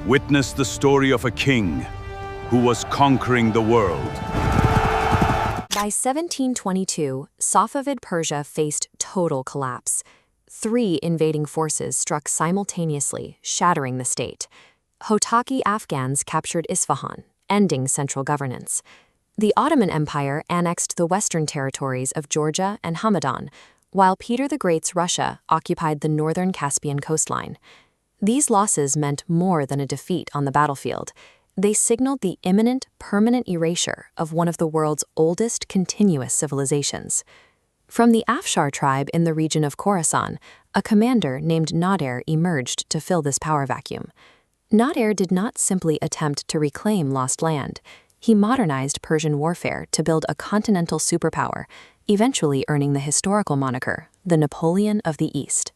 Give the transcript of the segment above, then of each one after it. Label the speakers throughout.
Speaker 1: Witness the story of a king who was conquering the world.
Speaker 2: By 1722, Safavid Persia faced total collapse. 3 invading forces struck simultaneously, shattering the state. Hotaki Afghans captured Isfahan, ending central governance. The Ottoman Empire annexed the western territories of Georgia and Hamadan, while Peter the Great's Russia occupied the northern Caspian coastline. These losses meant more than a defeat on the battlefield. They signaled the imminent, permanent erasure of one of the world's oldest continuous civilizations. From the Afshar tribe in the region of Khorasan, a commander named Nader emerged to fill this power vacuum. Nader did not simply attempt to reclaim lost land. He modernized Persian warfare to build a continental superpower, eventually earning the historical moniker, the Napoleon of the East.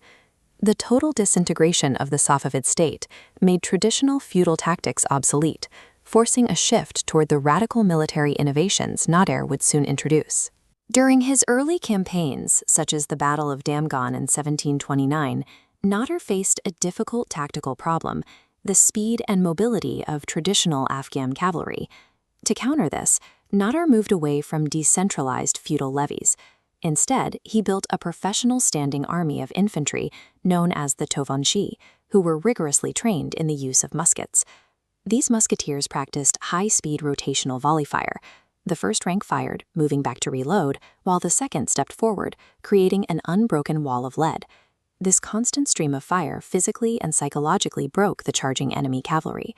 Speaker 2: The total disintegration of the Safavid state made traditional feudal tactics obsolete, forcing a shift toward the radical military innovations Nader would soon introduce. During his early campaigns, such as the Battle of Damghan in 1729, Nader faced a difficult tactical problem: the speed and mobility of traditional Afghan cavalry. To counter this, Nader moved away from decentralized feudal levies. Instead, he built a professional standing army of infantry known as the Tovanshi, who were rigorously trained in the use of muskets. These musketeers practiced high-speed rotational volley fire. The first rank fired, moving back to reload, while the second stepped forward, creating an unbroken wall of lead. This constant stream of fire physically and psychologically broke the charging enemy cavalry.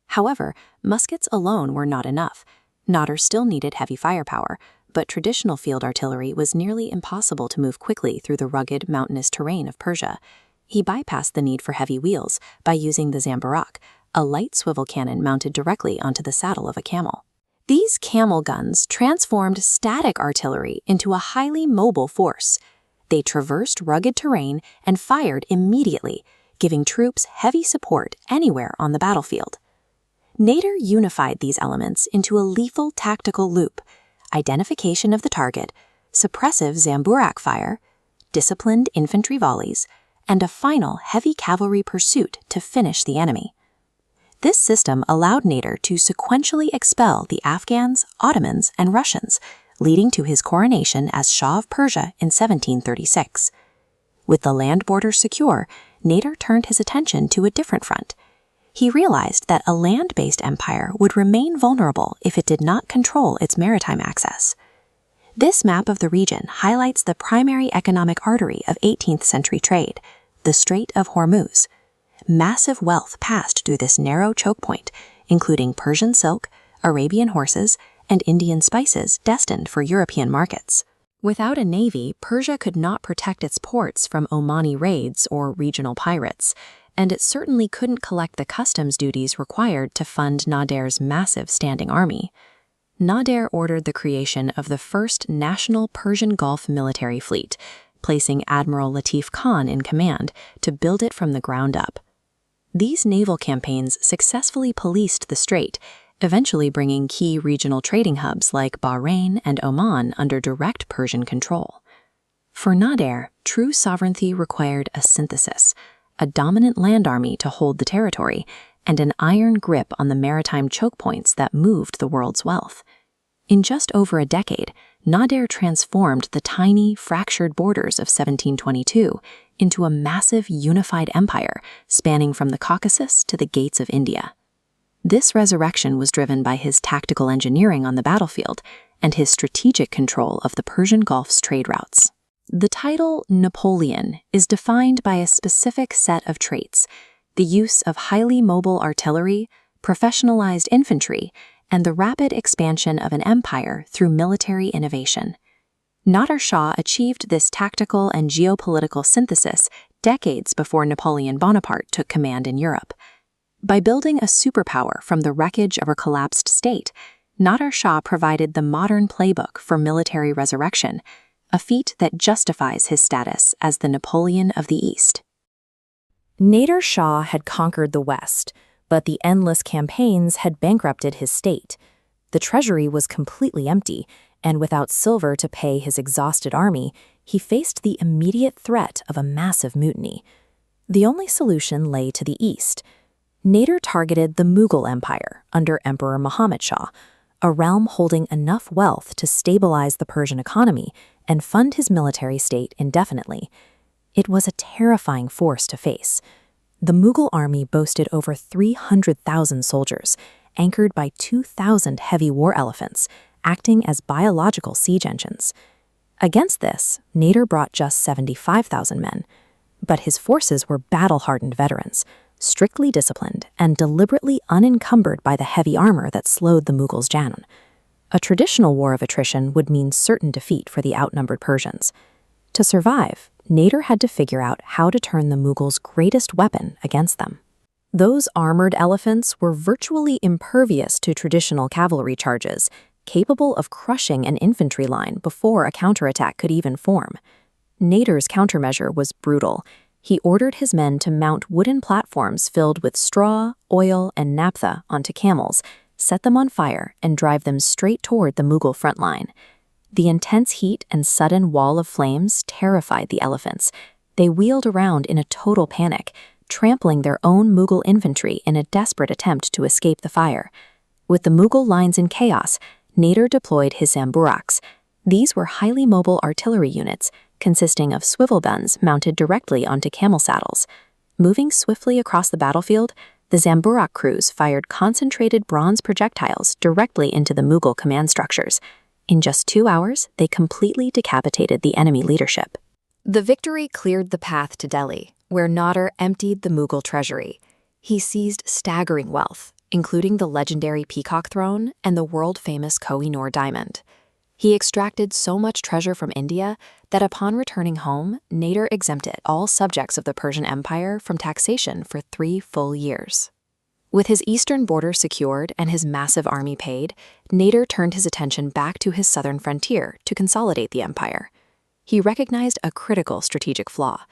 Speaker 2: However, muskets alone were not enough. Nader still needed heavy firepower, but traditional field artillery was nearly impossible to move quickly through the rugged, mountainous terrain of Persia. He bypassed the need for heavy wheels by using the Zamburak, a light swivel cannon mounted directly onto the saddle of a camel. These camel guns transformed static artillery into a highly mobile force. They traversed rugged terrain and fired immediately, giving troops heavy support anywhere on the battlefield. Nader unified these elements into a lethal tactical loop: identification of the target, suppressive Zamburak fire, disciplined infantry volleys, and a final heavy cavalry pursuit to finish the enemy. This system allowed Nader to sequentially expel the Afghans, Ottomans, and Russians, leading to his coronation as Shah of Persia in 1736. With the land borders secure, Nader turned his attention to a different front. He realized that a land-based empire would remain vulnerable if it did not control its maritime access. This map of the region highlights the primary economic artery of 18th century trade, the Strait of Hormuz. Massive wealth passed through this narrow choke point, including Persian silk, Arabian horses, and Indian spices destined for European markets. Without a navy, Persia could not protect its ports from Omani raids or regional pirates, and it certainly couldn't collect the customs duties required to fund Nader's massive standing army. Nader ordered the creation of the first national Persian Gulf military fleet, placing Admiral Latif Khan in command to build it from the ground up. These naval campaigns successfully policed the strait, eventually bringing key regional trading hubs like Bahrain and Oman under direct Persian control. For Nader, true sovereignty required a synthesis: a dominant land army to hold the territory, and an iron grip on the maritime choke points that moved the world's wealth. In just over a decade, Nader transformed the tiny, fractured borders of 1722 into a massive unified empire spanning from the Caucasus to the gates of India. This resurrection was driven by his tactical engineering on the battlefield and his strategic control of the Persian Gulf's trade routes. The title Napoleon is defined by a specific set of traits: the use of highly mobile artillery, professionalized infantry, and the rapid expansion of an empire through military innovation. Nader Shah achieved this tactical and geopolitical synthesis decades before Napoleon Bonaparte took command in Europe. By building a superpower from the wreckage of a collapsed state, Nader Shah provided the modern playbook for military resurrection, a feat that justifies his status as the Napoleon of the East.
Speaker 3: Nader Shah had conquered the West, but the endless campaigns had bankrupted his state. The treasury was completely empty, and without silver to pay his exhausted army, he faced the immediate threat of a massive mutiny. The only solution lay to the east. Nader targeted the Mughal Empire under Emperor Muhammad Shah, a realm holding enough wealth to stabilize the Persian economy and fund his military state indefinitely. It was a terrifying force to face. The Mughal army boasted over 300,000 soldiers, anchored by 2,000 heavy war elephants, acting as biological siege engines. Against this, Nader brought just 75,000 men, but his forces were battle-hardened veterans, strictly disciplined and deliberately unencumbered by the heavy armor that slowed the Mughals down. A traditional war of attrition would mean certain defeat for the outnumbered Persians. To survive, Nader had to figure out how to turn the Mughals' greatest weapon against them. Those armored elephants were virtually impervious to traditional cavalry charges, capable of crushing an infantry line before a counterattack could even form. Nader's countermeasure was brutal. He ordered his men to mount wooden platforms filled with straw, oil, and naphtha onto camels, set them on fire, and drive them straight toward the Mughal front line. The intense heat and sudden wall of flames terrified the elephants. They wheeled around in a total panic, trampling their own Mughal infantry in a desperate attempt to escape the fire. With the Mughal lines in chaos, Nader deployed his Zamburaks. These were highly mobile artillery units, consisting of swivel guns mounted directly onto camel saddles. Moving swiftly across the battlefield, the Zamburak crews fired concentrated bronze projectiles directly into the Mughal command structures. In just 2 hours, they completely decapitated the enemy leadership. The victory cleared the path to Delhi, where Nader emptied the Mughal treasury. He seized staggering wealth, including the legendary Peacock Throne and the world-famous Koh-i-Noor diamond. He extracted so much treasure from India that upon returning home, Nader exempted all subjects of the Persian Empire from taxation for 3 full years. With his eastern border secured and his massive army paid, Nader turned his attention back to his southern frontier to consolidate the empire. He recognized a critical strategic flaw.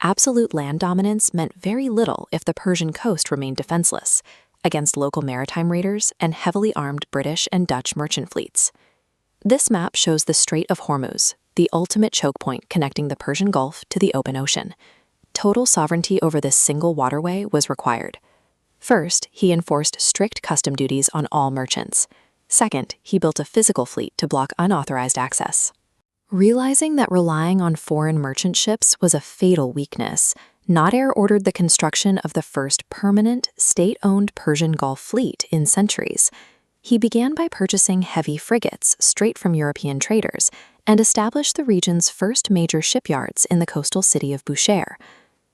Speaker 3: Absolute land dominance meant very little if the Persian coast remained defenseless against local maritime raiders and heavily armed British and Dutch merchant fleets. This map shows the Strait of Hormuz, the ultimate choke point connecting the Persian Gulf to the open ocean. Total sovereignty over this single waterway was required. First, he enforced strict custom duties on all merchants. Second, he built a physical fleet to block unauthorized access. Realizing that relying on foreign merchant ships was a fatal weakness, Nader ordered the construction of the first permanent, state-owned Persian Gulf fleet in centuries. He began by purchasing heavy frigates straight from European traders and established the region's first major shipyards in the coastal city of Bushehr.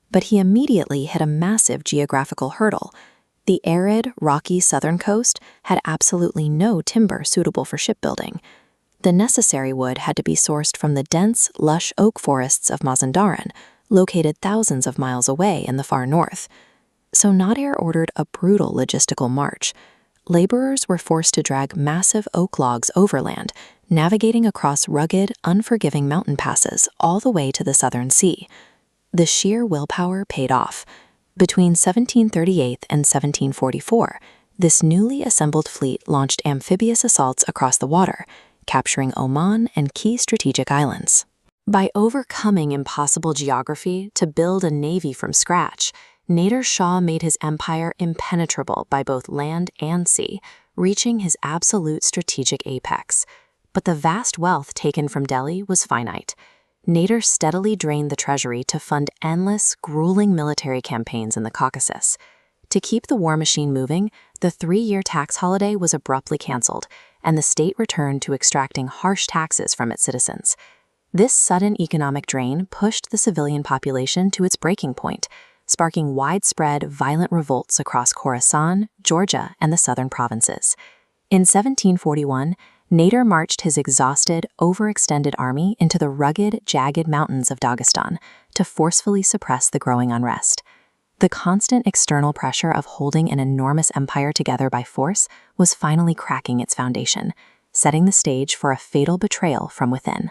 Speaker 3: But he immediately hit a massive geographical hurdle. The arid, rocky southern coast had absolutely no timber suitable for shipbuilding. The necessary wood had to be sourced from the dense, lush oak forests of Mazandaran, located thousands of miles away in the far north. So Nader ordered a brutal logistical march. Laborers were forced to drag massive oak logs overland, navigating across rugged, unforgiving mountain passes all the way to the southern sea. The sheer willpower paid off. Between 1738 and 1744, this newly assembled fleet launched amphibious assaults across the water, capturing Oman and key strategic islands. By overcoming impossible geography to build a navy from scratch, Nader Shah made his empire impenetrable by both land and sea, reaching his absolute strategic apex. But the vast wealth taken from Delhi was finite. Nader steadily drained the treasury to fund endless, grueling military campaigns in the Caucasus. To keep the war machine moving, the 3-year tax holiday was abruptly canceled, and the state returned to extracting harsh taxes from its citizens. This sudden economic drain pushed the civilian population to its breaking point, sparking widespread, violent revolts across Khorasan, Georgia, and the southern provinces. In 1741, Nader marched his exhausted, overextended army into the rugged, jagged mountains of Dagestan to forcefully suppress the growing unrest. The constant external pressure of holding an enormous empire together by force was finally cracking its foundation, setting the stage for a fatal betrayal from within.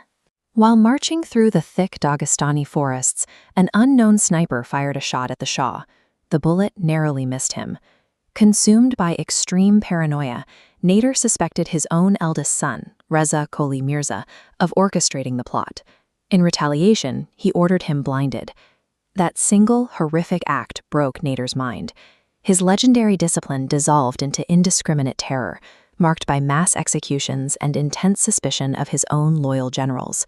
Speaker 3: While marching through the thick Dagestani forests, an unknown sniper fired a shot at the Shah. The bullet narrowly missed him. Consumed by extreme paranoia, Nader suspected his own eldest son, Reza Koli Mirza, of orchestrating the plot. In retaliation, he ordered him blinded. That single, horrific act broke Nader's mind. His legendary discipline dissolved into indiscriminate terror, marked by mass executions and intense suspicion of his own loyal generals.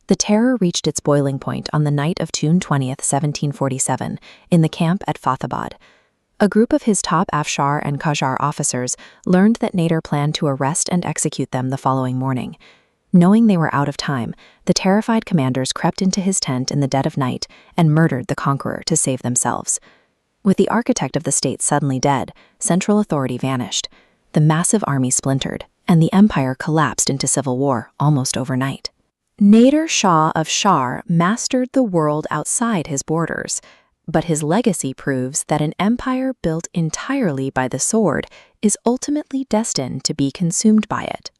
Speaker 3: The terror reached its boiling point on the night of June 20, 1747, in the camp at Fathabad. A group of his top Afshar and Qajar officers learned that Nader planned to arrest and execute them the following morning. Knowing they were out of time, the terrified commanders crept into his tent in the dead of night and murdered the conqueror to save themselves. With the architect of the state suddenly dead, central authority vanished. The massive army splintered, and the empire collapsed into civil war almost overnight. Nader Shah Afshar mastered the world outside his borders, but his legacy proves that an empire built entirely by the sword is ultimately destined to be consumed by it.